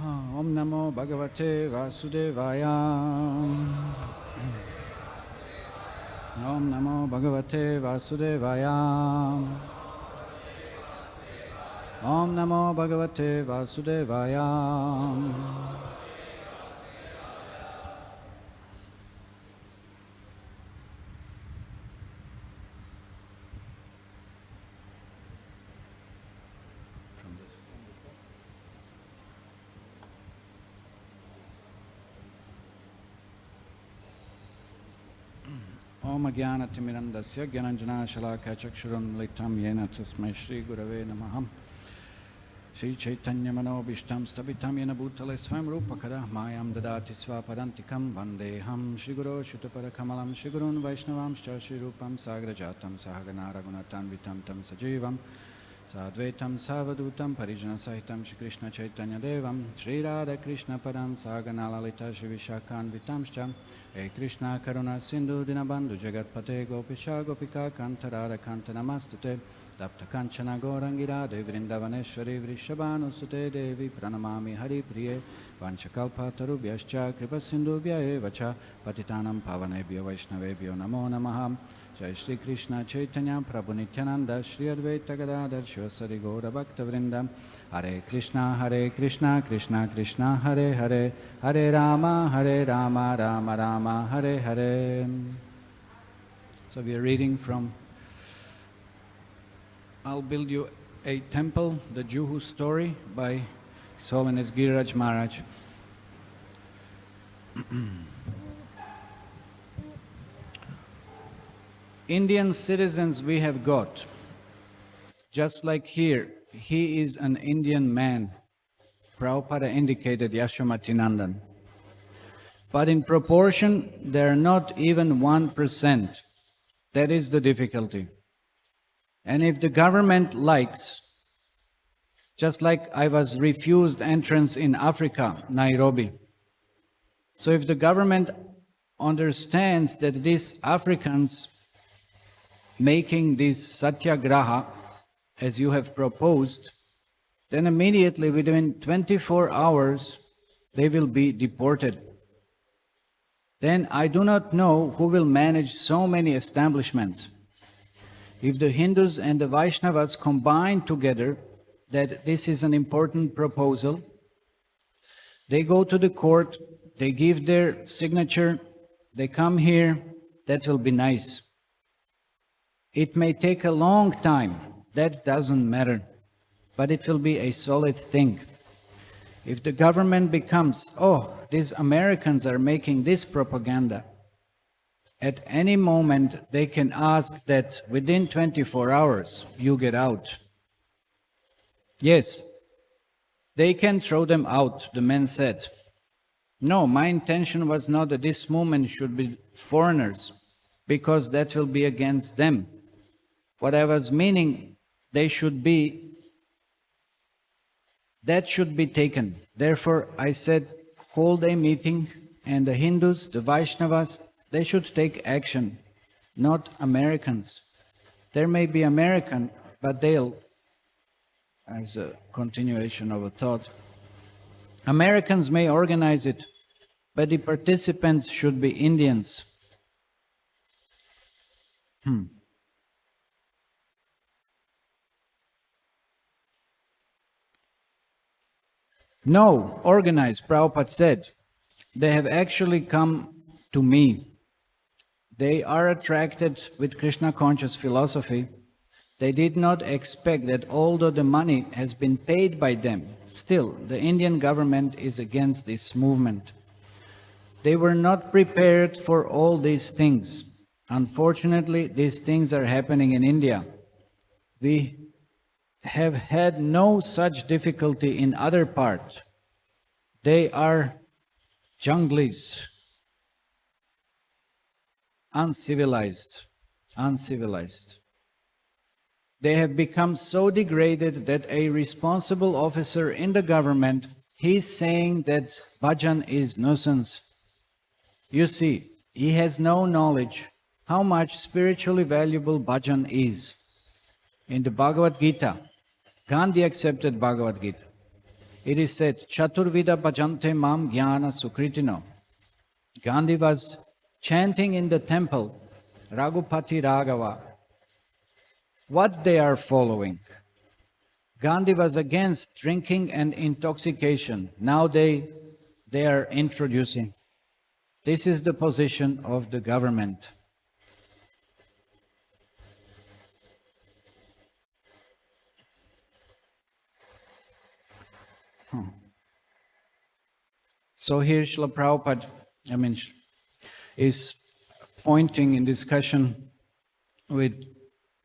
Om Namo Bhagavate Vasudevaya. Om Namo Bhagavate Vasudevaya. Om Namo Bhagavate Vasudevaya. Om Ajnanatimirandasya Gyananjana Shalaka Chakshurun Litam Yena Tasmai Shri Gurave Namaham Shri Chaitanya Manobishtam Stabitam Yena Bhutale Swam Rupakara Mayam Dadati Swapadantikam Vandeham Shri Guru Shutapara Kamalam Shri Gurun Vaishnavam Shri Rupam Sagrajatam Sahaganara Gunatan Vitam Tam Sajivam Sadvaitam Savadutam Parijana Sahitam Shri Krishna Chaitanya Devam Shri Radha Krishna Padan Saganala Shri Vishakan Vitamshcha Hey Krishna Karuna Sindhu Dinabandhu Jagatpate Gopisha Gopika Kantarada Kanta Namastute Tapta Kanchana Gorangira Devrindavaneshwari Vrishabhanu Sute Devi Pranamami Hari Priye Vanchakalpa Tarubhyascha Kripa Sindhubhya Evacha Patitanam Pavanebhyo Vaishnavebhyo Namo Namaha Jai Shri Krishna Chaitanya Prabhu Nityananda Shri Advaita Gadadhar Shivasari Gaura Bhakta Vrindam Hare Krishna Krishna Krishna Hare Hare Hare Rama Rama Rama Hare Hare. So we are reading from I'll Build You a Temple, the Juhu story by His Holiness Giriraj Maharaj. Indian citizens we have got, just like here, he is an Indian man. Prabhupada indicated Yashomati Nandan. But in proportion, they are not even 1%. That is the difficulty. And if the government likes, just like I was refused entrance in Africa, Nairobi. So if the government understands that these Africans making this satyagraha, as you have proposed, then immediately within 24 hours, they will be deported. Then I do not know who will manage so many establishments. If the Hindus and the Vaishnavas combine together, that this is an important proposal, they go to the court, they give their signature, they come here, that will be nice. It may take a long time, that doesn't matter, but it will be a solid thing. If the government becomes, oh, these Americans are making this propaganda, at any moment they can ask that within 24 hours you get out. Yes, they can throw them out, the man said. No, my intention was not that this movement should be foreigners, because that will be against them. What I was meaning, that should be taken. Therefore, I said, hold a meeting, and the Hindus, the Vaishnavas, they should take action, not Americans. There may be American, but they'll, as a continuation of a thought, Americans may organize it, but the participants should be Indians. No, organized, Prabhupada said. They have actually come to me. They are attracted with Krishna conscious philosophy. They did not expect that although the money has been paid by them, still the Indian government is against this movement. They were not prepared for all these things. Unfortunately, these things are happening in India. We have had no such difficulty in other parts. They are junglis, uncivilized. They have become so degraded that a responsible officer in the government, he's saying that bhajan is nuisance. You see, he has no knowledge how much spiritually valuable bhajan is. In the Bhagavad-gita, Gandhi accepted Bhagavad-gita. it is said, Chaturvida bhajante mam jnana sukritino. Gandhi was chanting in the temple, Raghupati Raghava. What they are following? Gandhi was against drinking and intoxication. Now they are introducing. This is the position of the government. So here Srila Prabhupada, is pointing in discussion with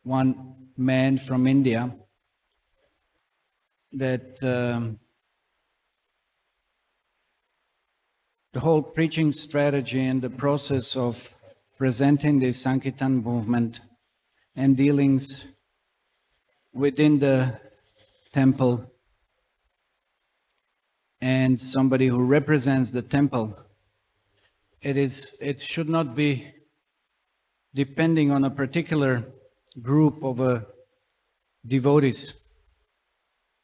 one man from India that the whole preaching strategy and the process of presenting the Sankirtan movement and dealings within the temple and somebody who represents the temple, it should not be depending on a particular group of devotees.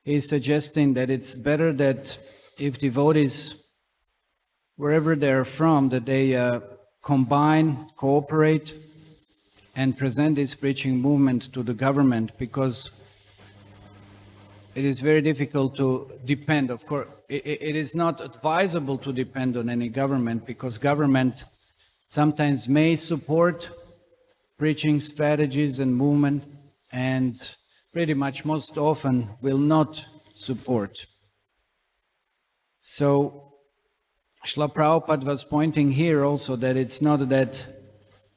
He is suggesting that it's better that if devotees, wherever they are from, that they combine, cooperate, and present this preaching movement to the government, because it is very difficult to depend. Of course, it is not advisable to depend on any government, because government sometimes may support preaching strategies and movement, and pretty much most often will not support. So Srila Prabhupada was pointing here also that it's not that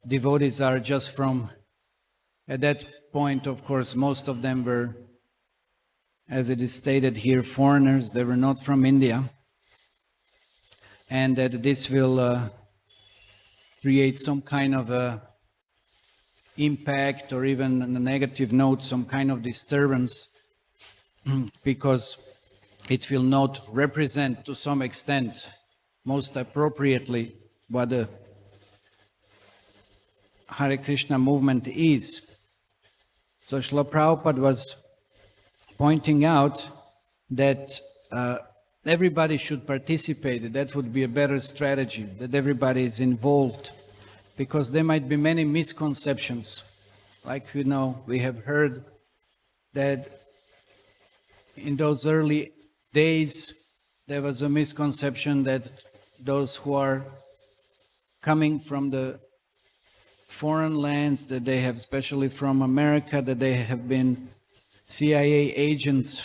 devotees are just from, at that point, of course, most of them were, as it is stated here, foreigners. They were not from India, and that this will create some kind of a impact, or even on a negative note, some kind of disturbance, because it will not represent to some extent, most appropriately, what the Hare Krishna movement is. So Srila Prabhupada was pointing out that everybody should participate. That would be a better strategy, that everybody is involved, because there might be many misconceptions. Like, we have heard that in those early days there was a misconception that those who are coming from the foreign lands, that they have, especially from America, that they have been CIA agents,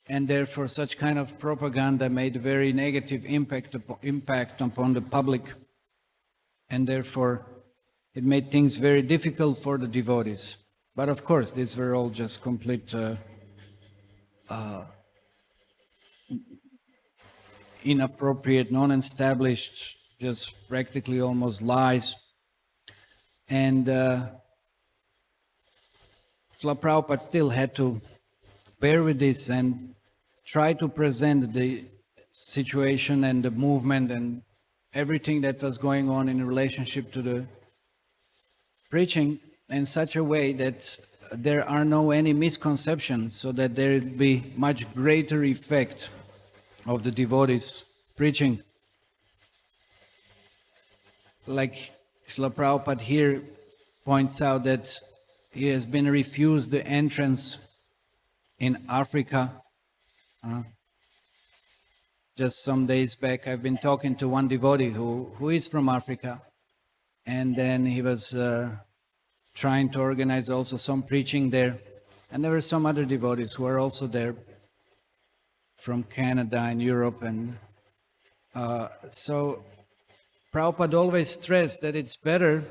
and therefore such kind of propaganda made a very negative impact upon the public, and therefore it made things very difficult for the devotees. But of course, these were all just complete inappropriate, non-established, just practically almost lies. And Srila Prabhupada still had to bear with this and try to present the situation and the movement and everything that was going on in relationship to the preaching in such a way that there are no any misconceptions, so that there will be much greater effect of the devotees preaching. Like Srila Prabhupada here points out that he has been refused the entrance in Africa. Just some days back, I've been talking to one devotee who is from Africa, and then he was trying to organize also some preaching there. And there were some other devotees who are also there from Canada and Europe. And so Prabhupada always stressed that it's better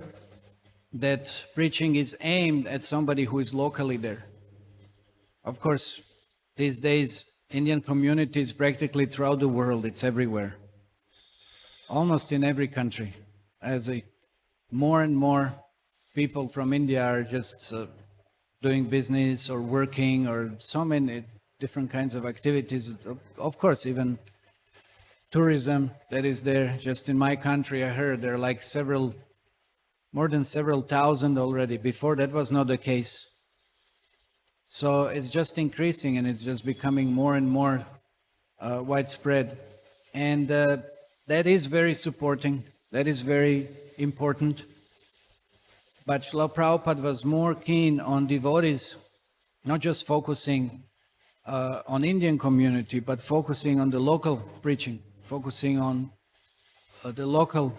that preaching is aimed at somebody who is locally there. Of course, these days, Indian communities practically throughout the world, it's everywhere. Almost in every country. More and more people from India are just doing business or working or so many different kinds of activities. Of course, even tourism that is there. Just in my country, I heard there are like more than several thousand already. Before that was not the case. So it's just increasing and it's just becoming more and more widespread. And that is very supporting, that is very important. But Srila Prabhupada was more keen on devotees, not just focusing on Indian community, but focusing on the local preaching, focusing on the local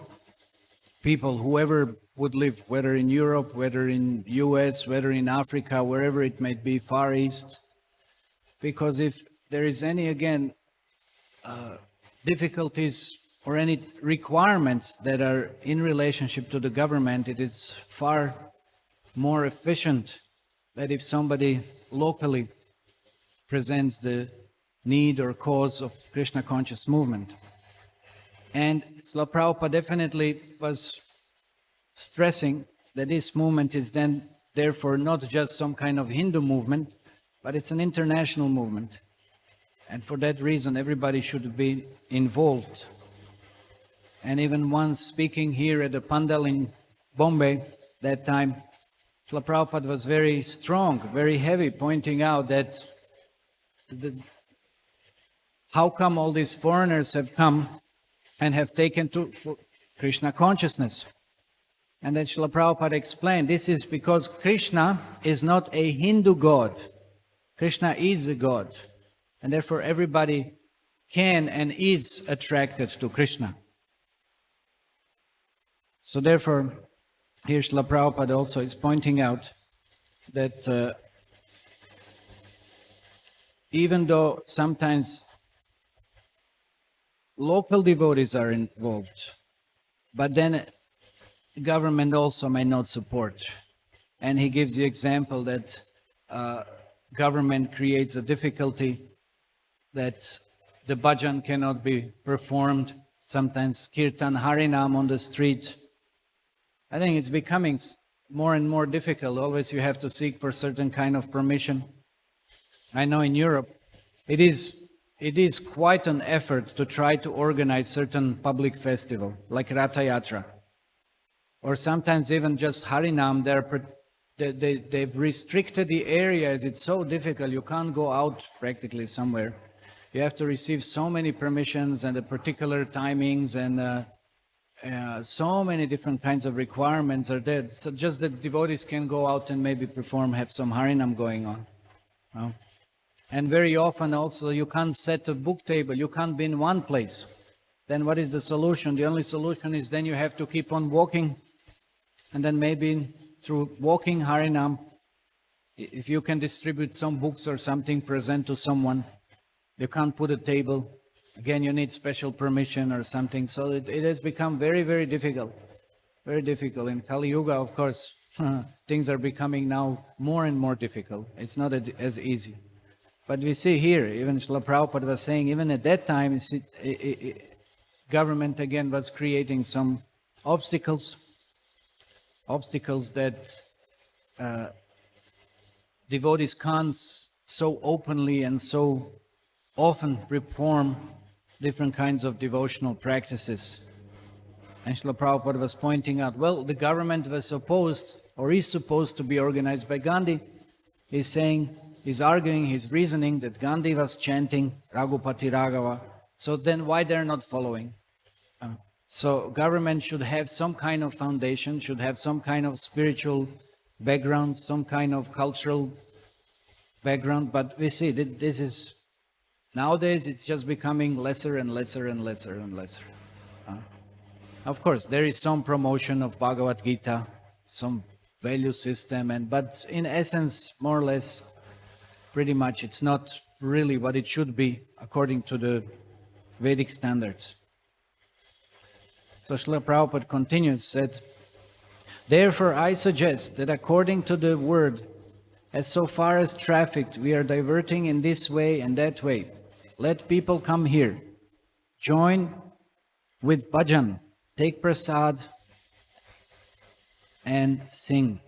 people, whoever would live, whether in Europe, whether in US, whether in Africa, wherever it may be, Far East. Because if there is any, again, difficulties or any requirements that are in relationship to the government, it is far more efficient that if somebody locally presents the need or cause of Krishna conscious movement. And Srila Prabhupada definitely was stressing that this movement is then therefore not just some kind of Hindu movement, but it's an international movement. And for that reason, everybody should be involved. And even once speaking here at the Pandal in Bombay, that time, Srila Prabhupada was very strong, very heavy, pointing out that how come all these foreigners have come and have taken to Krishna consciousness. And then Srila Prabhupada explained, this is because Krishna is not a Hindu god. Krishna is a god. And therefore everybody can and is attracted to Krishna. So therefore, here Srila Prabhupada also is pointing out that even though sometimes local devotees are involved, but then government also may not support. And he gives the example that government creates a difficulty that the bhajan cannot be performed, sometimes kirtan harinam on the street. I think it's becoming more and more difficult. Always you have to seek for certain kind of permission. I know in Europe, it is quite an effort to try to organize certain public festival, like Ratha Yatra. Or sometimes even just Harinam, they've restricted the areas. It's so difficult, you can't go out practically somewhere. You have to receive so many permissions and the particular timings and so many different kinds of requirements are there. So just that devotees can go out and maybe perform, have some Harinam going on. No? And very often also you can't set a book table, you can't be in one place. Then what is the solution? The only solution is then you have to keep on walking. And then maybe through walking Harinam, if you can distribute some books or something, present to someone, you can't put a table. Again, you need special permission or something. So it has become very, very difficult. Very difficult. In Kali Yuga, of course, things are becoming now more and more difficult. It's not as easy. But we see here, even Srila Prabhupada was saying, even at that time, government again was creating some obstacles that devotees can't so openly and so often perform different kinds of devotional practices. And Srila Prabhupada was pointing out, well, the government was supposed, or is supposed to be organized by Gandhi. He's saying, he's arguing, he's reasoning that Gandhi was chanting Raghupati Raghava. So then why they're not following? So government should have some kind of foundation, should have some kind of spiritual background, some kind of cultural background. But we see that this is, nowadays it's just becoming lesser and lesser and lesser and lesser. Of course, there is some promotion of Bhagavad-gita, some value system, but in essence, more or less, pretty much it's not really what it should be according to the Vedic standards. So Srila Prabhupada continues, said, therefore I suggest that according to the word, as so far as trafficked, we are diverting in this way and that way. Let people come here, join with bhajan, take prasad, and sing.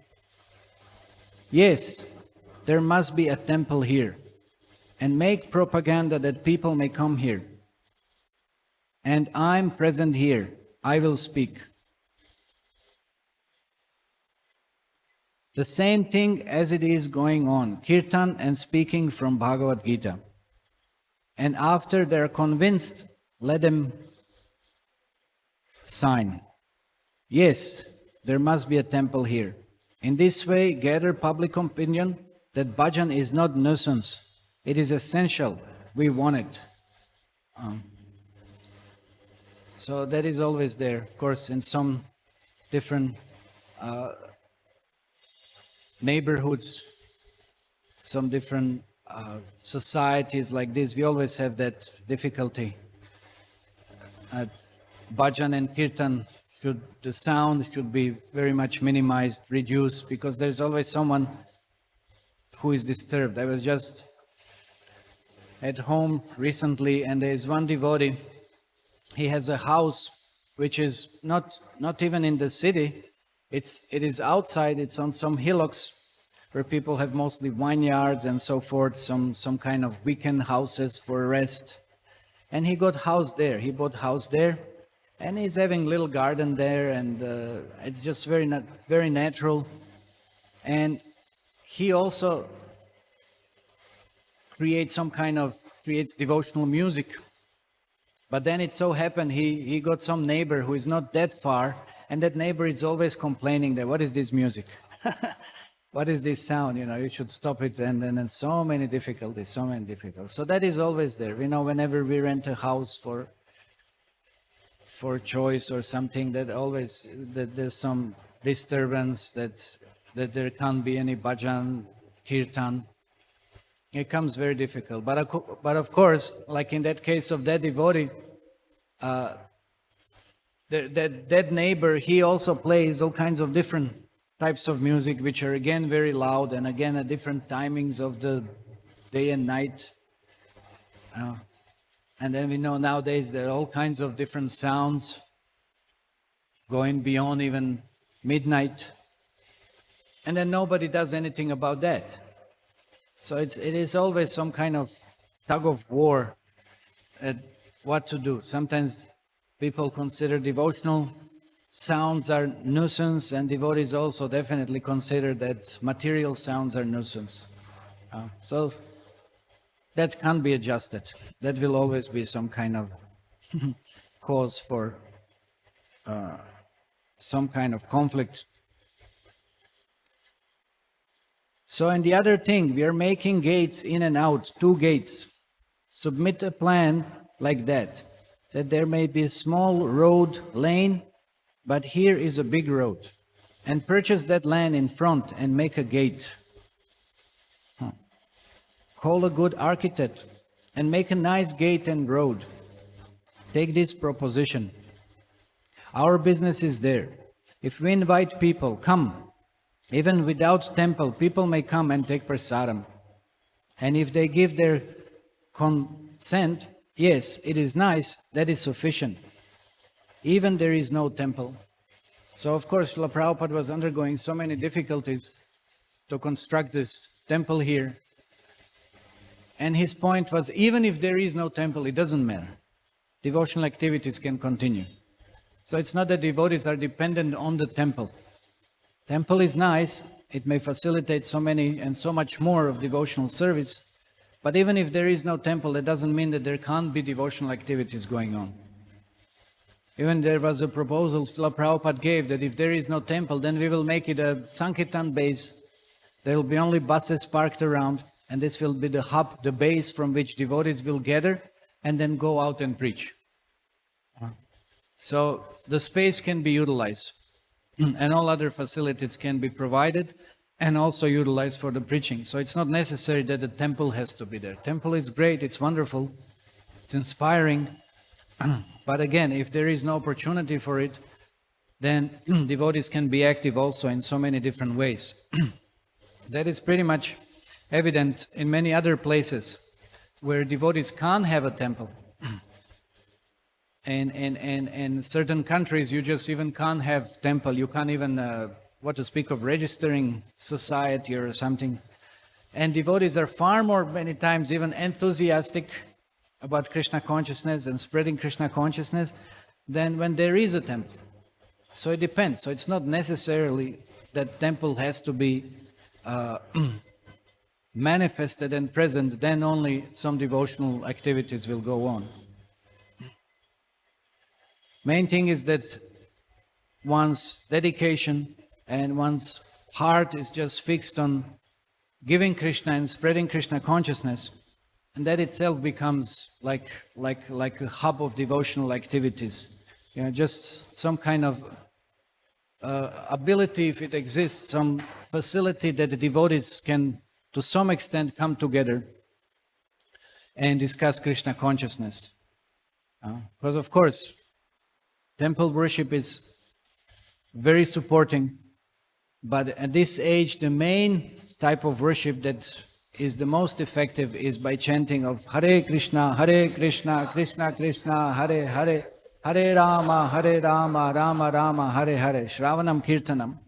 Yes, there must be a temple here, and make propaganda that people may come here. And I'm present here. I will speak. The same thing as it is going on, kirtan and speaking from Bhagavad-gita. And after they're convinced, let them sign. Yes, there must be a temple here. In this way, gather public opinion that bhajan is not nuisance. It is essential. We want it. So that is always there. Of course, in some different neighborhoods, some different societies like this, we always have that difficulty. At bhajan and kirtan, the sound should be very much minimized, reduced, because there's always someone who is disturbed. I was just at home recently, and there is one devotee. He has a house which is not even in the city. It is outside. It's on some hillocks where people have mostly vineyards and so forth, some kind of weekend houses for rest. And he got house there. He bought house there, and he's having little garden there, and it's just very natural. And he also creates devotional music. But then it so happened he got some neighbor who is not that far, and that neighbor is always complaining that, what is this music? What is this sound? You should stop it. And then so many difficulties. So that is always there. Whenever we rent a house for choice or something, that there's some disturbance, that there can't be any bhajan, kirtan. It comes very difficult. But of course, like in that case of that devotee, that neighbor, he also plays all kinds of different types of music, which are again very loud, and again at different timings of the day and night. And then we know nowadays there are all kinds of different sounds going beyond even midnight. And then nobody does anything about that. So it is always some kind of tug of war at what to do. Sometimes people consider devotional sounds are nuisance, and devotees also definitely consider that material sounds are nuisance. So that can't be adjusted. That will always be some kind of cause for some kind of conflict. So, and the other thing, we are making gates in and out, 2 gates. Submit a plan like that there may be a small road lane, but here is a big road. And purchase that land in front and make a gate. Call a good architect and make a nice gate and road. Take this proposition. Our business is there. If we invite people, come. Even without temple, people may come and take prasadam. And if they give their consent, yes, it is nice, that is sufficient. Even there is no temple. So of course, Srila Prabhupada was undergoing so many difficulties to construct this temple here. And his point was, even if there is no temple, it doesn't matter. Devotional activities can continue. So it's not that devotees are dependent on the temple. Temple is nice, it may facilitate so many and so much more of devotional service, but even if there is no temple, that doesn't mean that there can't be devotional activities going on. Even there was a proposal Srila Prabhupada gave that if there is no temple, then we will make it a Sankirtan base. There will be only buses parked around, and this will be the hub, the base from which devotees will gather and then go out and preach. So the space can be utilized. And all other facilities can be provided and also utilized for the preaching. So it's not necessary that the temple has to be there. Temple is great, it's wonderful, it's inspiring. But again, if there is no opportunity for it, then devotees can be active also in so many different ways. That is pretty much evident in many other places where devotees can't have a temple. In certain countries, you just even can't have temple. You can't even, what to speak of, registering society or something. And devotees are far more, many times, even enthusiastic about Krishna consciousness and spreading Krishna consciousness than when there is a temple. So it depends. So it's not necessarily that temple has to be manifested and present, then only some devotional activities will go on. Main thing is that one's dedication and one's heart is just fixed on giving Krishna and spreading Krishna consciousness, and that itself becomes like a hub of devotional activities. You know, just some kind of ability, if it exists, some facility that the devotees can, to some extent, come together and discuss Krishna consciousness. Because of course, temple worship is very supporting, but at this age, the main type of worship that is the most effective is by chanting of Hare Krishna, Krishna Krishna, Hare Hare, Hare Rama, Rama Rama, Hare Hare, Shravanam Kirtanam,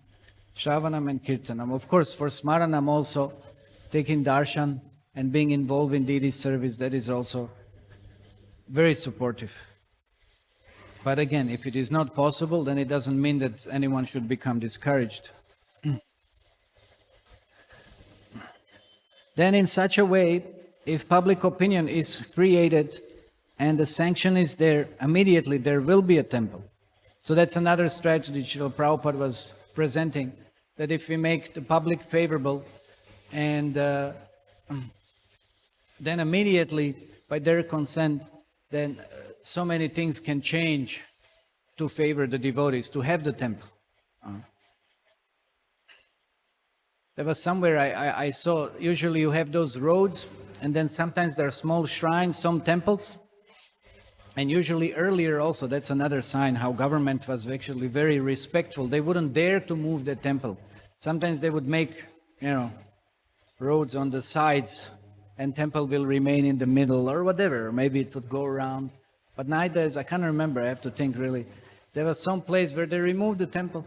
Shravanam and Kirtanam. Of course, for Smaranam also, taking Darshan and being involved in deity service, that is also very supportive. But again, if it is not possible, then it doesn't mean that anyone should become discouraged. Then in such a way, if public opinion is created and the sanction is there, immediately there will be a temple. So that's another strategy Srila Prabhupada was presenting, that if we make the public favorable and then immediately by their consent, then so many things can change to favor the devotees, to have the temple. There was somewhere I saw, usually you have those roads, and then sometimes there are small shrines, some temples, and usually earlier also, that's another sign how government was actually very respectful. They wouldn't dare to move the temple. Sometimes they would make, roads on the sides, and temple will remain in the middle, or whatever, or maybe it would go around. But nowadays, I can't remember, I have to think really. There was some place where they removed the temple.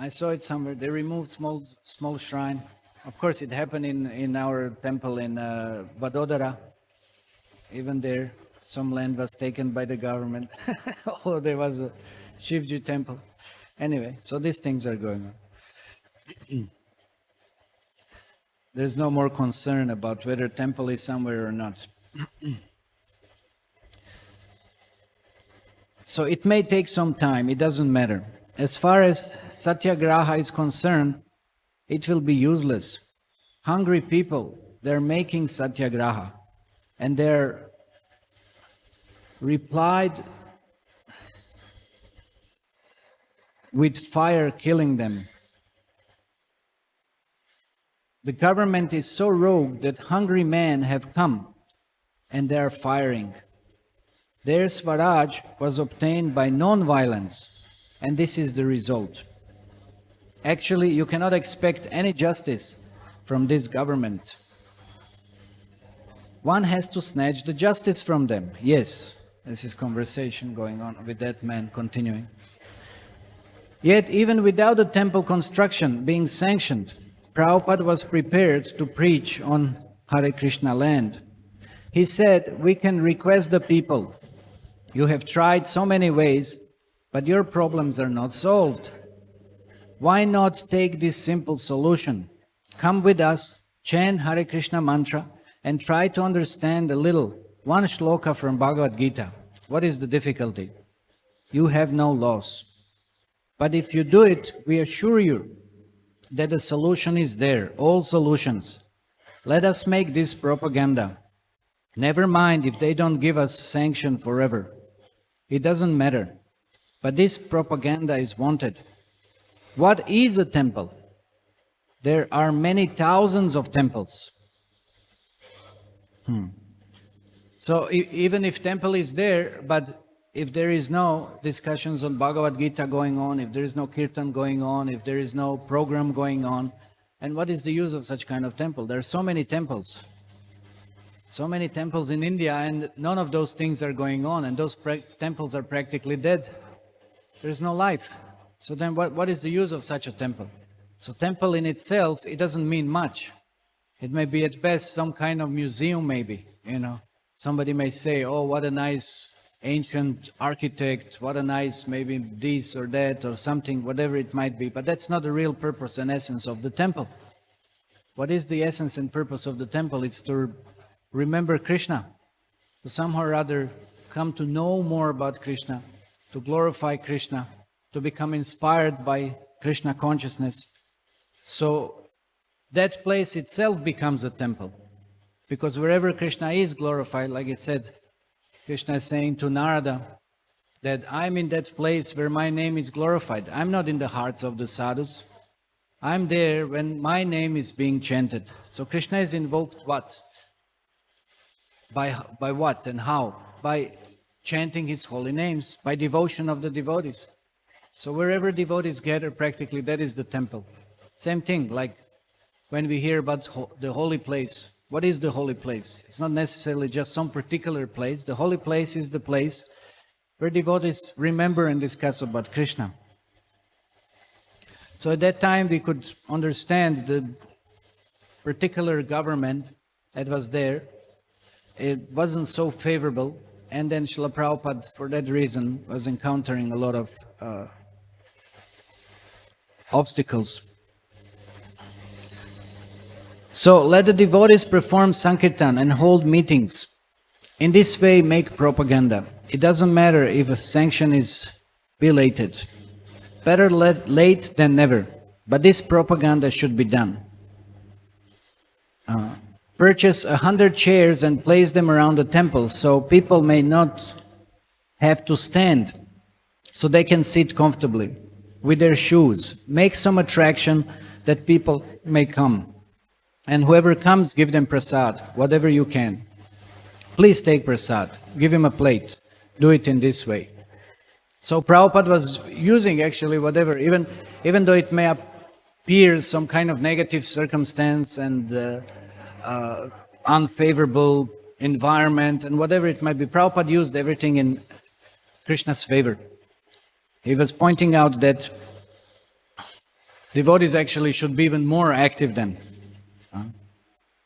I saw it somewhere. They removed small shrine. Of course, it happened in our temple in Vadodara. Even there, some land was taken by the government. Although there was a Shivji temple. Anyway, so these things are going on. There's no more concern about whether temple is somewhere or not. So it may take some time, it doesn't matter. As far as satyagraha is concerned, it will be useless. Hungry people, they're making satyagraha, and they're replied with fire killing them. The government is so rogue that hungry men have come and they are firing. Their Swaraj was obtained by non-violence, and this is the result. Actually, you cannot expect any justice from this government. One has to snatch the justice from them. Yes, this is conversation going on with that man continuing. Yet, even without the temple construction being sanctioned, Prabhupada was prepared to preach on Hare Krishna land. He said, we can request the people, you have tried so many ways, but your problems are not solved. Why not take this simple solution? Come with us, chant Hare Krishna mantra, and try to understand a little, one shloka from Bhagavad-gita. What is the difficulty? You have no loss. But if you do it, we assure you that the solution is there, all solutions. Let us make this propaganda. Never mind if they don't give us sanction forever. It doesn't matter. But this propaganda is wanted. What is a temple? There are many thousands of temples. So even if temple is there, but if there is no discussions on Bhagavad-gita going on, if there is no kirtan going on, if there is no program going on, and what is the use of such kind of temple? There are so many temples. So many temples in India, and none of those things are going on, and those temples are practically dead. There is no life. So then what is the use of such a temple? So temple in itself, it doesn't mean much. It may be at best some kind of museum maybe, Somebody may say, oh, what a nice ancient architect, what a nice maybe this or that or something, whatever it might be. But that's not the real purpose and essence of the temple. What is the essence and purpose of the temple? It's to remember Krishna, to somehow or other come to know more about Krishna, to glorify Krishna, to become inspired by Krishna consciousness. So that place itself becomes a temple. Because wherever Krishna is glorified, like it said, Krishna is saying to Narada that I'm in that place where my name is glorified. I'm not in the hearts of the sadhus. I'm there when my name is being chanted. So Krishna is invoked what? By what and how? By chanting his holy names, by devotion of the devotees. So wherever devotees gather, practically that is the temple. Same thing, like when we hear about the holy place. What is the holy place? It's not necessarily just some particular place. The holy place is the place where devotees remember and discuss about Krishna. So at that time we could understand the particular government that was there. It wasn't so favorable, and then Srila Prabhupada, for that reason, was encountering a lot of obstacles. So let the devotees perform Sankirtan and hold meetings. In this way, make propaganda. It doesn't matter if a sanction is belated. Better late than never. But this propaganda should be done. Purchase 100 chairs and place them around the temple so people may not have to stand, so they can sit comfortably with their shoes. Make some attraction that people may come. And whoever comes, give them prasad, whatever you can. Please take prasad, give him a plate. Do it in this way. So Prabhupada was using actually whatever, even though it may appear some kind of negative circumstance and unfavorable environment and whatever it might be, Prabhupada used everything in Krishna's favor. He was pointing out that devotees actually should be even more active then.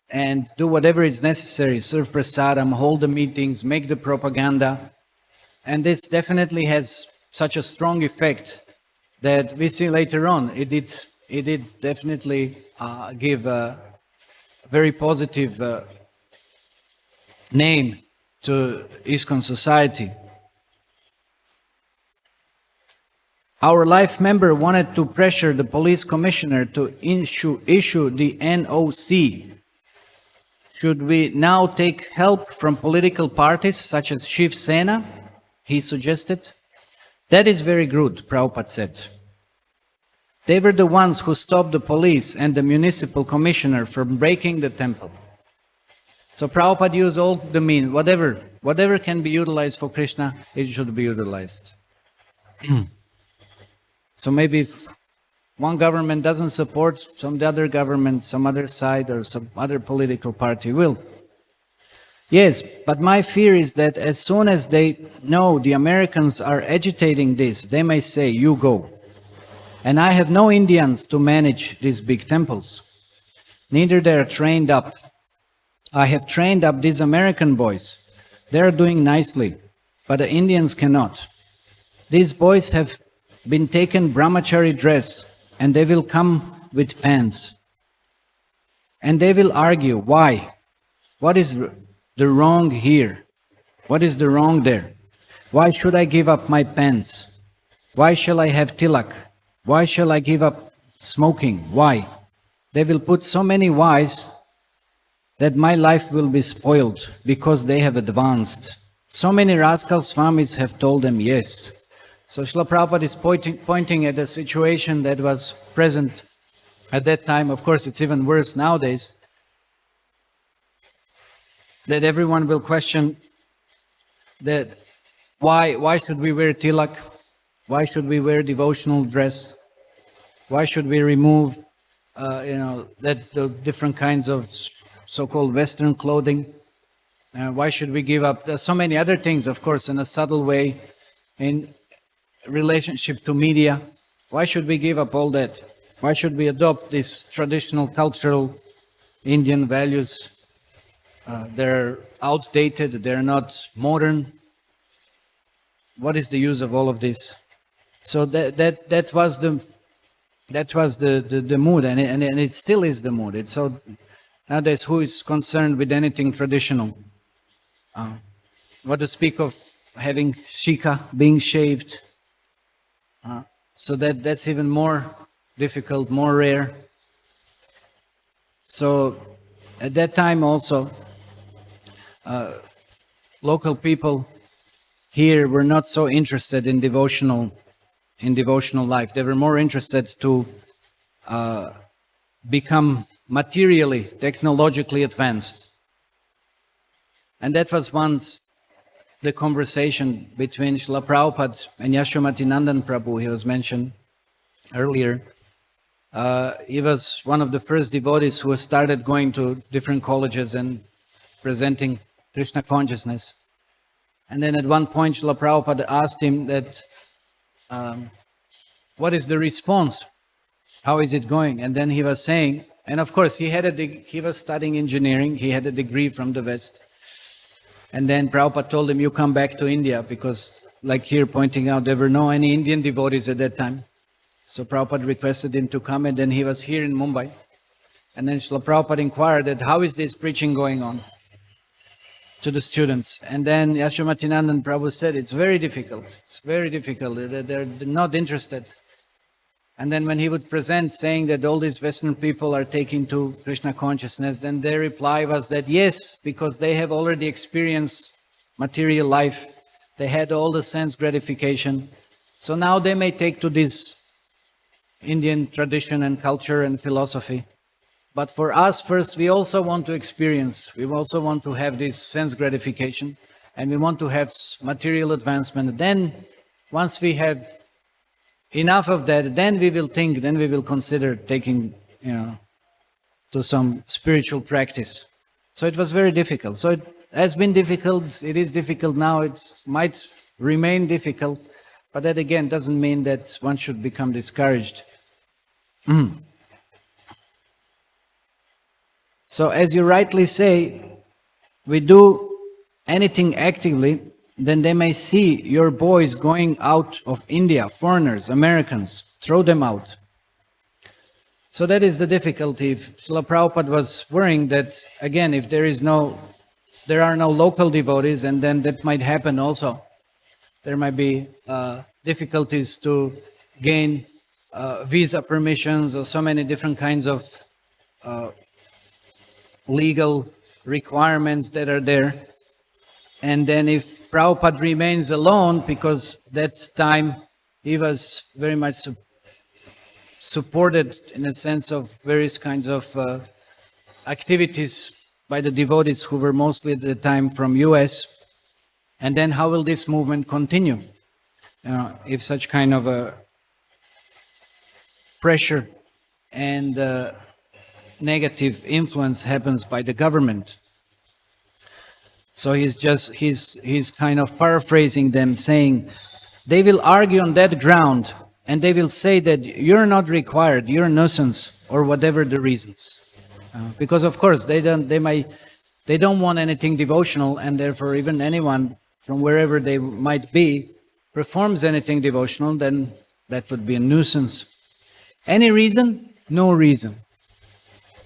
And do whatever is necessary, serve prasadam, hold the meetings, make the propaganda. And this definitely has such a strong effect that we see later on. It did definitely give a very positive name to ISKCON society. Our life member wanted to pressure the police commissioner to issue the NOC. Should we now take help from political parties such as Shiv Sena? He suggested. That is very good, Prabhupada said. They were the ones who stopped the police and the municipal commissioner from breaking the temple. So Prabhupada used all the means, whatever can be utilized for Krishna, it should be utilized. So maybe if one government doesn't support some other government, some other side or some other political party will. Yes, but my fear is that as soon as they know the Americans are agitating this, they may say, you go. And I have no Indians to manage these big temples. Neither they are trained up. I have trained up these American boys. They are doing nicely, but the Indians cannot. These boys have been taken brahmachari dress, and they will come with pants. And they will argue, why? What is the wrong here? What is the wrong there? Why should I give up my pants? Why shall I have tilak? Why shall I give up smoking? Why? They will put so many whys that my life will be spoiled because they have advanced. So many rascal swamis have told them yes. So Srila Prabhupada is pointing at a situation that was present at that time. Of course, it's even worse nowadays. That everyone will question that why should we wear tilak? Why should we wear devotional dress? Why should we remove the different kinds of so-called Western clothing? Why should we give up? There's so many other things, of course, in a subtle way, in relationship to media. Why should we give up all that? Why should we adopt these traditional cultural Indian values? They're outdated, they're not modern. what is the use of all of this? So that was the mood, and it still is the mood. It's so nowadays, who is concerned with anything traditional? What to speak of having shika, being shaved? So that's even more difficult, more rare. So at that time also, local people here were not so interested in devotional life. They were more interested to become materially, technologically advanced. And that was once the conversation between Srila Prabhupada and Yashomatinandan Prabhu. He was mentioned earlier. He was one of the first devotees who started going to different colleges and presenting Krishna consciousness. And then at one point, Srila Prabhupada asked him that, what is the response? How is it going? And then he was saying, and of course he was studying engineering, he had a degree from the West. And then Prabhupada told him, you come back to India, because like here pointing out, there were no any Indian devotees at that time. So Prabhupada requested him to come, and then he was here in Mumbai. And then Srila Prabhupada inquired that how is this preaching going on to the students? And then Yashomatinandan Prabhu said, it's very difficult. It's very difficult. They're not interested. And then when he would present saying that all these Western people are taking to Krishna consciousness, then their reply was that yes, because they have already experienced material life. They had all the sense gratification. So now they may take to this Indian tradition and culture and philosophy. But for us, first, we also want to experience, we also want to have this sense gratification, and we want to have material advancement. Then, once we have enough of that, then we will think, then we will consider taking, to some spiritual practice. So it was very difficult. So it has been difficult, it is difficult now, it might remain difficult, but that again doesn't mean that one should become discouraged. So as you rightly say, we do anything actively, then they may see your boys going out of India, foreigners, Americans, throw them out. So that is the difficulty. If Srila Prabhupada was worrying that, again, if there are no local devotees, and then that might happen also. There might be difficulties to gain visa permissions or so many different kinds of legal requirements that are there. And then if Prabhupada remains alone, because that time he was very much supported in a sense of various kinds of activities by the devotees who were mostly at the time from US. And then how will this movement continue? If such kind of a pressure and negative influence happens by the government. So he's kind of paraphrasing them, saying, they will argue on that ground, and they will say that you're not required, you're a nuisance, or whatever the reasons. Because of course they don't want anything devotional, and therefore even anyone from wherever they might be performs anything devotional, then that would be a nuisance. Any reason? No reason.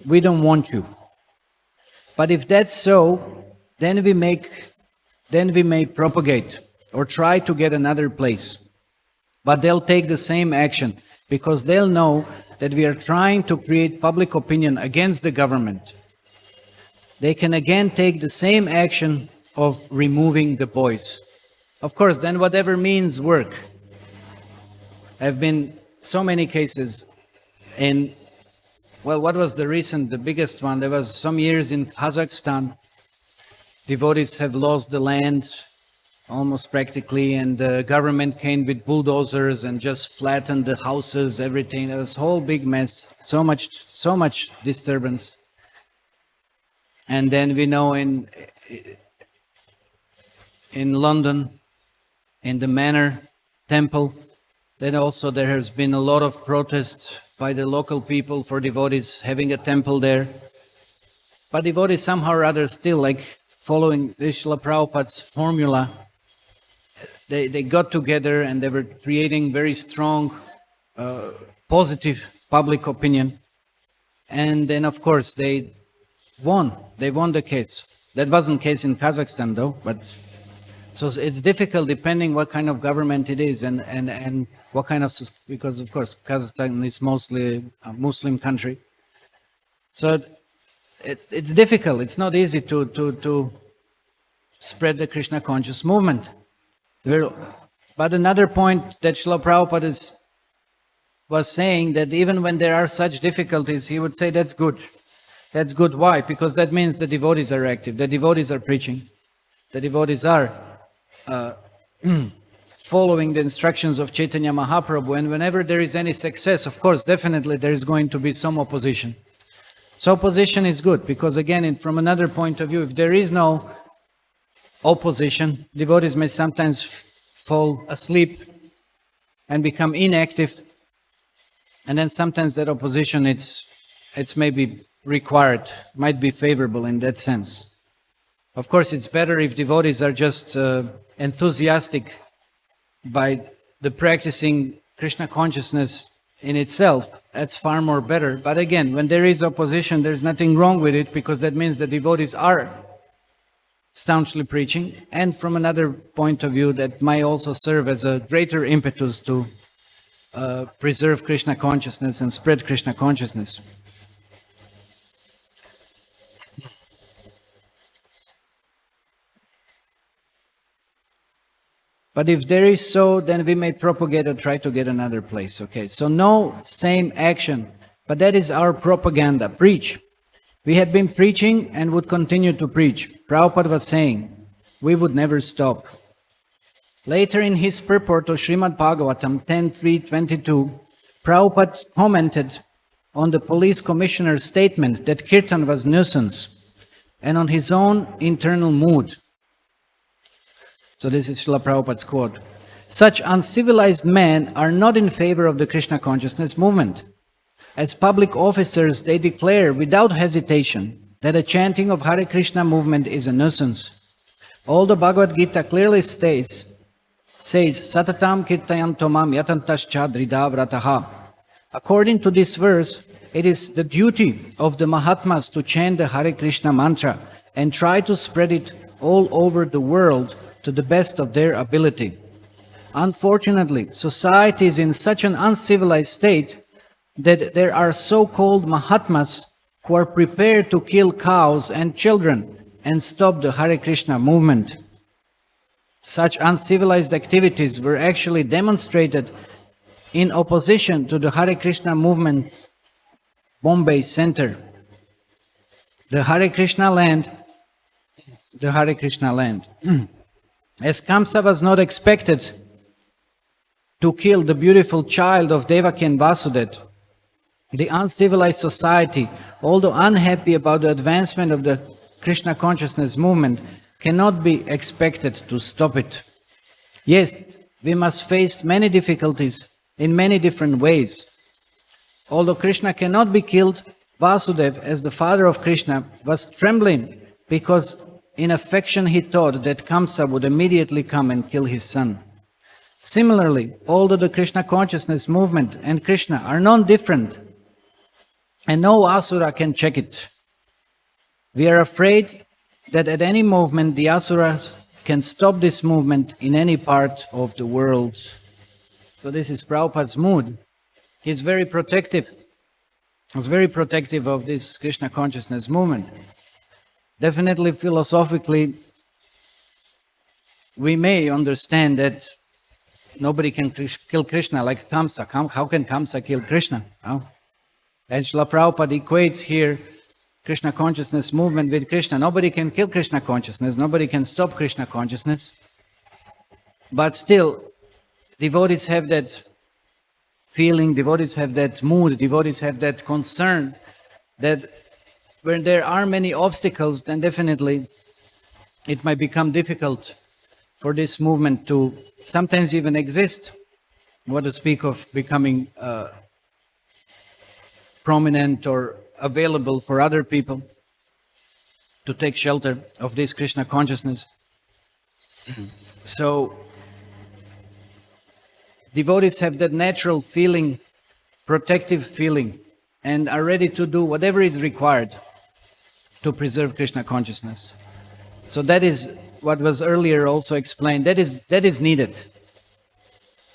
We don't want you. But if that's so, then we may propagate or try to get another place. But they'll take the same action, because they'll know that we are trying to create public opinion against the government. They can again take the same action of removing the boys. Of course, then whatever means work. There have been so many cases in, well, what was the biggest one? There was some years in Kazakhstan. Devotees have lost the land almost practically, and the government came with bulldozers and just flattened the houses, everything. It was a whole big mess, so much disturbance. And then we know in London, in the Manor Temple, that also there has been a lot of protest by the local people for devotees having a temple there. But devotees somehow or other still, like following Srila Prabhupada's formula, they got together and they were creating very strong, positive public opinion. And then, of course, they won. They won the case. That wasn't the case in Kazakhstan, though. But so it's difficult depending what kind of government it is and what kind of, because of course Kazakhstan is mostly a Muslim country. So it's difficult. It's not easy to spread the Krishna conscious movement. But another point that Srila Prabhupada was saying, that even when there are such difficulties, he would say that's good. That's good. Why? Because that means the devotees are active, the devotees are preaching, the devotees are following the instructions of Chaitanya Mahaprabhu, and whenever there is any success, of course, definitely there is going to be some opposition. So opposition is good, because again, from another point of view, if there is no opposition, devotees may sometimes fall asleep and become inactive, and then sometimes that opposition, it's maybe required, might be favorable in that sense. Of course, it's better if devotees are just enthusiastic by the practicing Krishna consciousness in itself. That's far more better. But again, when there is opposition, there's nothing wrong with it, because that means the devotees are staunchly preaching. And from another point of view, that might also serve as a greater impetus to preserve Krishna consciousness and spread Krishna consciousness. But if there is so, then we may propagate or try to get another place. Okay, so no same action, but that is our propaganda. Preach. We had been preaching and would continue to preach. Prabhupada was saying, we would never stop. Later in his purport to Srimad Bhagavatam 10.3.22, Prabhupada commented on the police commissioner's statement that kirtan was nuisance, and on his own internal mood. So this is Srila Prabhupada's quote. Such uncivilized men are not in favor of the Krishna consciousness movement. As public officers, they declare without hesitation that a chanting of Hare Krishna movement is a nuisance. All the Bhagavad-gita clearly says, Satatam kirtayam tomam yatantascha dridavrataha. According to this verse, it is the duty of the Mahatmas to chant the Hare Krishna mantra and try to spread it all over the world to the best of their ability. Unfortunately, society is in such an uncivilized state that there are so-called Mahatmas who are prepared to kill cows and children and stop the Hare Krishna movement. Such uncivilized activities were actually demonstrated in opposition to the Hare Krishna movement's Bombay center. The Hare Krishna land. As Kamsa was not expected to kill the beautiful child of Devaki and Vasudeva, the uncivilized society, although unhappy about the advancement of the Krishna consciousness movement, cannot be expected to stop it. Yes, we must face many difficulties in many different ways. Although Krishna cannot be killed, Vasudeva, as the father of Krishna, was trembling because in affection he thought that Kamsa would immediately come and kill his son. Similarly, although the Krishna consciousness movement and Krishna are non-different, and no asura can check it, we are afraid that at any moment the asuras can stop this movement in any part of the world. So this is Prabhupada's mood. He's very protective. He's very protective of this Krishna consciousness movement. Definitely, philosophically, we may understand that nobody can kill Krishna like Kamsa. How can Kamsa kill Krishna? And Srila Prabhupada equates here Krishna consciousness movement with Krishna. Nobody can kill Krishna consciousness. Nobody can stop Krishna consciousness. But still, devotees have that feeling, devotees have that mood, devotees have that concern that when there are many obstacles, then definitely it might become difficult for this movement to sometimes even exist. What to speak of becoming prominent or available for other people to take shelter of this Krishna consciousness. So devotees have that natural feeling, protective feeling, and are ready to do whatever is required to preserve Krishna consciousness. So that is what was earlier also explained. That is needed.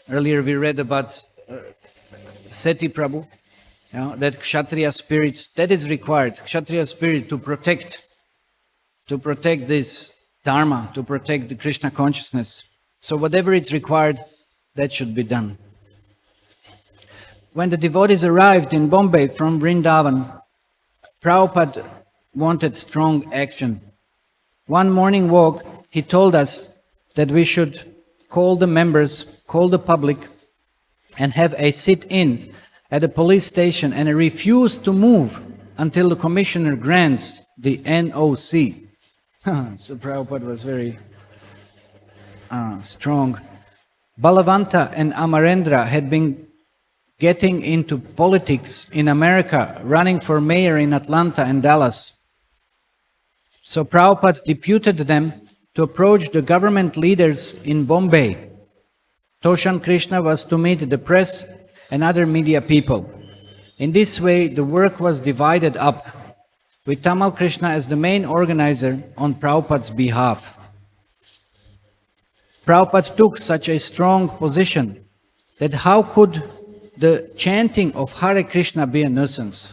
Earlier we read about Seti Prabhu, that Kshatriya spirit, that is required. Kshatriya spirit to protect this Dharma, to protect the Krishna consciousness. So whatever is required, that should be done. When the devotees arrived in Bombay from Vrindavan, Prabhupada wanted strong action. One morning walk, he told us that we should call the members, call the public, and have a sit-in at a police station and refuse to move until the commissioner grants the NOC. So Prabhupada was very strong. Balavanta and Amarendra had been getting into politics in America, running for mayor in Atlanta and Dallas. So Prabhupada deputed them to approach the government leaders in Bombay. Toshan Krishna was to meet the press and other media people. In this way, the work was divided up, with Tamal Krishna as the main organizer on Prabhupada's behalf. Prabhupada took such a strong position that how could the chanting of Hare Krishna be a nuisance?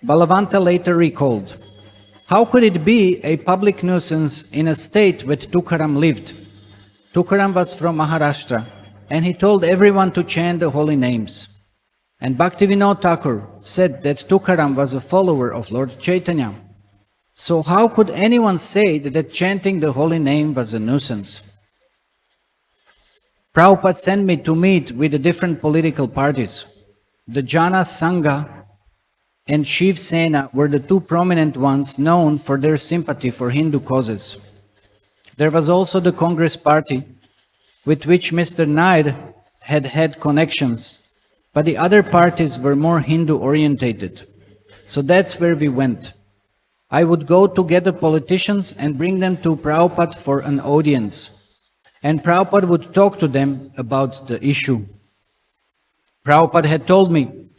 Balavanta later recalled, how could it be a public nuisance in a state where Tukaram lived? Tukaram was from Maharashtra, and he told everyone to chant the holy names. And Bhaktivinoda Thakur said that Tukaram was a follower of Lord Chaitanya. So how could anyone say that chanting the holy name was a nuisance? Prabhupada sent me to meet with the different political parties. The Jana Sangha and Shiv Sena were the two prominent ones known for their sympathy for Hindu causes. There was also the Congress Party, with which Mr. Nair had connections, but the other parties were more Hindu-orientated. So that's where we went. I would go to gather politicians and bring them to Prabhupada for an audience. And Prabhupada would talk to them about the issue. Prabhupada had told me,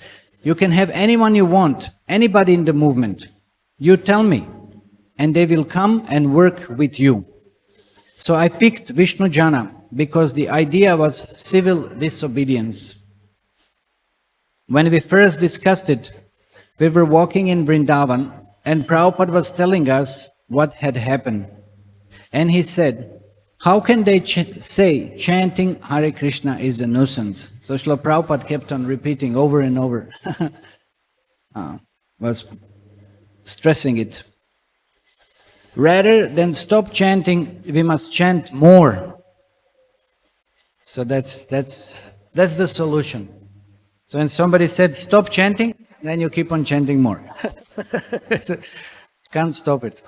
you can have anyone you want, anybody in the movement. You tell me, and they will come and work with you. So I picked Vishnu Jana because the idea was civil disobedience. When we first discussed it, we were walking in Vrindavan and Prabhupada was telling us what had happened. And he said, how can they say chanting Hare Krishna is a nuisance? So Srila Prabhupada kept on repeating over and over, was stressing it. Rather than stop chanting, we must chant more. So that's the solution. So when somebody said, stop chanting, then you keep on chanting more. Can't stop it.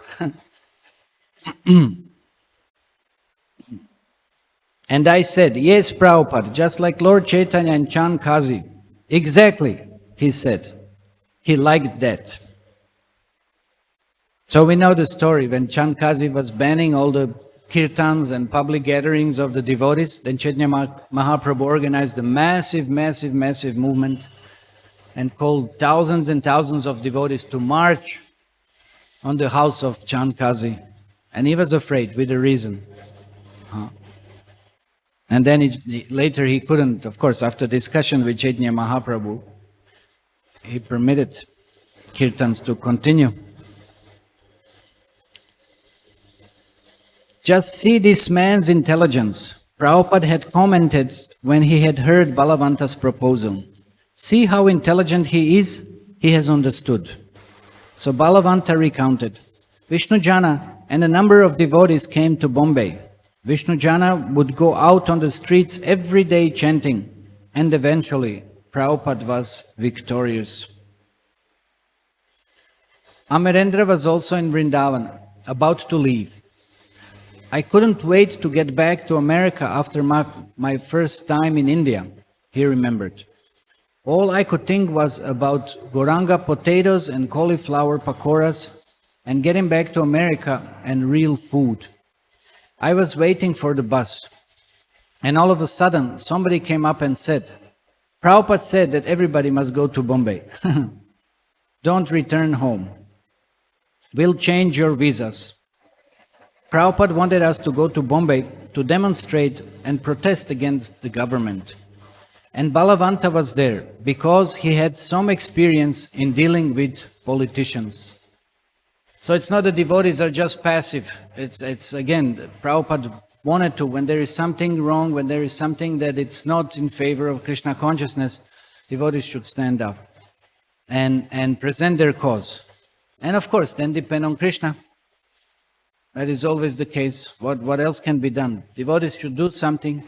And I said, yes, Prabhupada, just like Lord Chaitanya and Chand Kazi. Exactly, he said. He liked that. So we know the story. When Chand Kazi was banning all the kirtans and public gatherings of the devotees, then Chaitanya Mahaprabhu organized a massive movement and called thousands and thousands of devotees to march on the house of Chand Kazi. And he was afraid with a reason. And then later he couldn't, of course, after discussion with Chaitanya Mahaprabhu, he permitted kirtans to continue. Just see this man's intelligence. Prabhupada had commented when he had heard Balavanta's proposal. See how intelligent he is? He has understood. So Balavanta recounted. Vishnu Jana and a number of devotees came to Bombay. Vishnu Jana would go out on the streets every day chanting, and eventually Prabhupada was victorious. Amarendra was also in Vrindavan, about to leave. I couldn't wait to get back to America after my first time in India, he remembered. All I could think was about Goranga potatoes and cauliflower pakoras and getting back to America and real food. I was waiting for the bus. And all of a sudden, somebody came up and said, Prabhupada said that everybody must go to Bombay. Don't return home. We'll change your visas. Prabhupada wanted us to go to Bombay to demonstrate and protest against the government. And Balavanta was there because he had some experience in dealing with politicians. So it's not the devotees are just passive. It's again, Prabhupada wanted to, when there is something wrong, when there is something that it's not in favor of Krishna consciousness, devotees should stand up and present their cause. And of course, then depend on Krishna. That is always the case. What else can be done? Devotees should do something,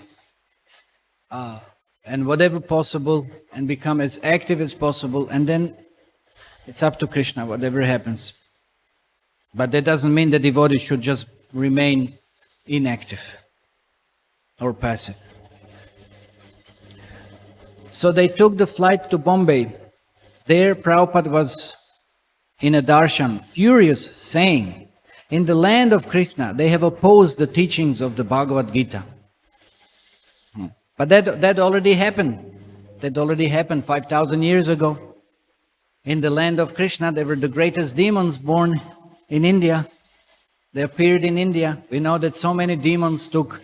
and whatever possible, and become as active as possible, and then it's up to Krishna, whatever happens. But that doesn't mean the devotees should just remain inactive or passive. So they took the flight to Bombay. There Prabhupada was in a darshan, furious, saying, in the land of Krishna, they have opposed the teachings of the Bhagavad-gita. But that already happened. That already happened 5,000 years ago. In the land of Krishna, they were the greatest demons born in India. They appeared in India. We know that so many demons took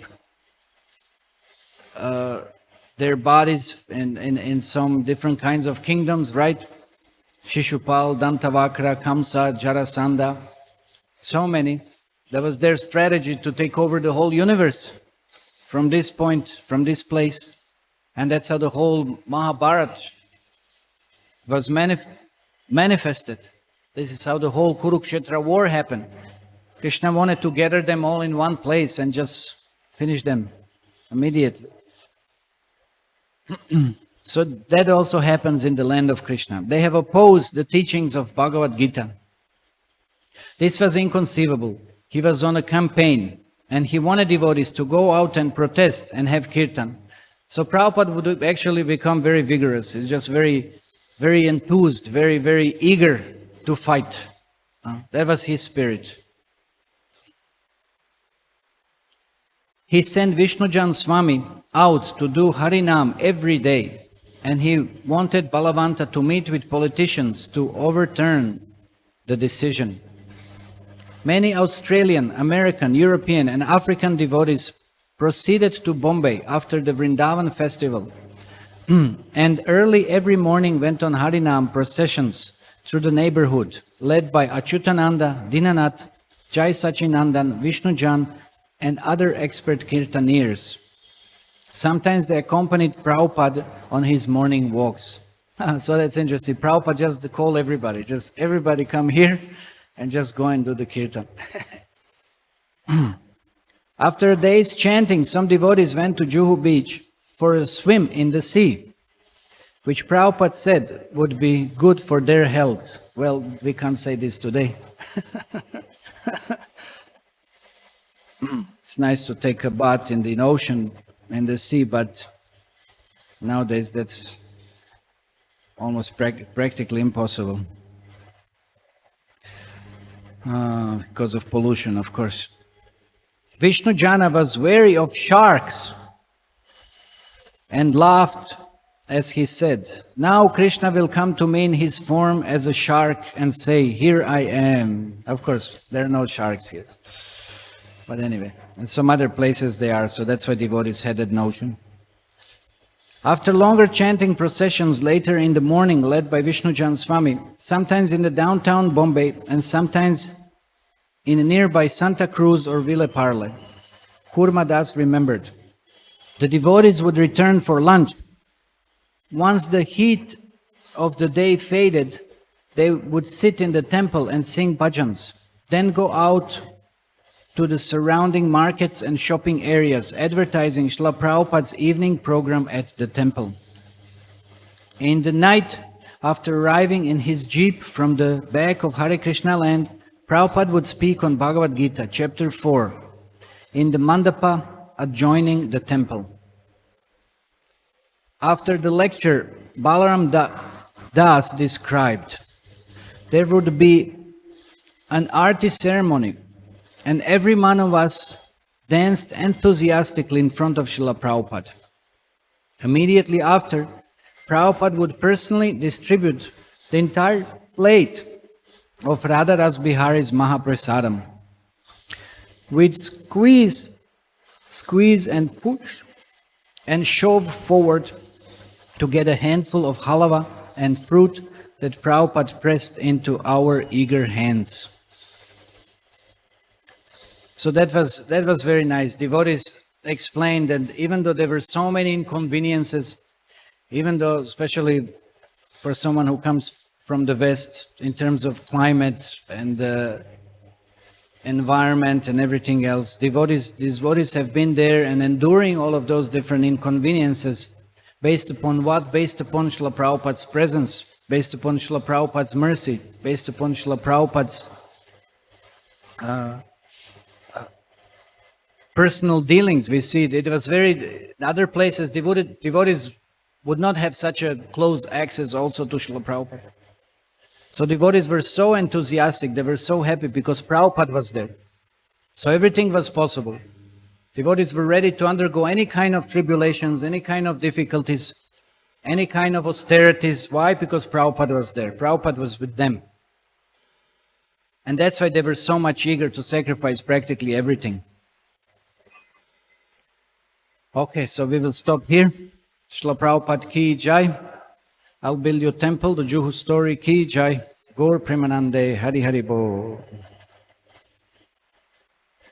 their bodies in some different kinds of kingdoms, right? Shishupal, Dantavakra, Kamsa, Jarasandha. So many. That was their strategy to take over the whole universe from this point, from this place. And that's how the whole Mahabharata was manifested. This is how the whole Kurukshetra war happened. Krishna wanted to gather them all in one place and just finish them immediately. So that also happens in the land of Krishna. They have opposed the teachings of Bhagavad-gita. This was inconceivable. He was on a campaign and he wanted devotees to go out and protest and have kirtan. So Prabhupada would actually become very vigorous. He's just very, very enthused, very, very eager to fight. That was his spirit. He sent Vishnujan Swami out to do Harinam every day. And he wanted Balavanta to meet with politicians to overturn the decision. Many Australian, American, European and African devotees proceeded to Bombay after the Vrindavan festival and early every morning went on Harinam processions through the neighborhood led by Achyutananda, Dinanath, Jai Sachinandan, Vishnujan and other expert kirtaniers. Sometimes they accompanied Prabhupada on his morning walks. So that's interesting. Prabhupada just called everybody. Just everybody come here and just go and do the kirtan. After a day's chanting, some devotees went to Juhu beach for a swim in the sea, which Prabhupada said would be good for their health. Well, we can't say this today. It's nice to take a bath in the ocean, in the sea, but nowadays that's almost practically impossible. Because of pollution, of course. Vishnu Jana was wary of sharks and laughed as he said, "Now Krishna will come to me in his form as a shark and say, 'Here I am.'" Of course, there are no sharks here. But anyway, in some other places they are, so that's why devotees had that notion. After longer chanting processions later in the morning led by Vishnujan Swami, sometimes in the downtown Bombay and sometimes in a nearby Santa Cruz or Ville Parle, Kurmadas remembered, the devotees would return for lunch. Once the heat of the day faded, they would sit in the temple and sing bhajans, then go out to the surrounding markets and shopping areas, advertising Srila Prabhupada's evening program at the temple. In the night, after arriving in his jeep from the back of Hare Krishna land, Prabhupada would speak on Bhagavad-gita, chapter 4, in the mandapa adjoining the temple. After the lecture, Balaram Das described, there would be an arati ceremony, and every one of us danced enthusiastically in front of Srila Prabhupada. Immediately after, Prabhupada would personally distribute the entire plate of Radharasbihari's Mahaprasadam. We'd squeeze and push and shove forward to get a handful of halava and fruit that Prabhupada pressed into our eager hands. So that was very nice. Devotees explained that even though there were so many inconveniences, even though especially for someone who comes from the West in terms of climate and environment and everything else, devotees have been there and enduring all of those different inconveniences based upon what? Based upon Srila Prabhupada's presence, based upon Srila Prabhupada's mercy, based upon Srila Prabhupada's personal dealings. We see it was very, in other places devotees would not have such a close access also to Srila Prabhupada. So devotees were so enthusiastic, they were so happy because Prabhupada was there. So everything was possible. Devotees were ready to undergo any kind of tribulations, any kind of difficulties, any kind of austerities. Why? Because Prabhupada was there. Prabhupada was with them. And that's why they were so much eager to sacrifice practically everything. Okay, so we will stop here. Srila Prabhupada ki jai. I'll build your temple, the Juhu story ki jai. Gaur Premanande Hari Hari Bo.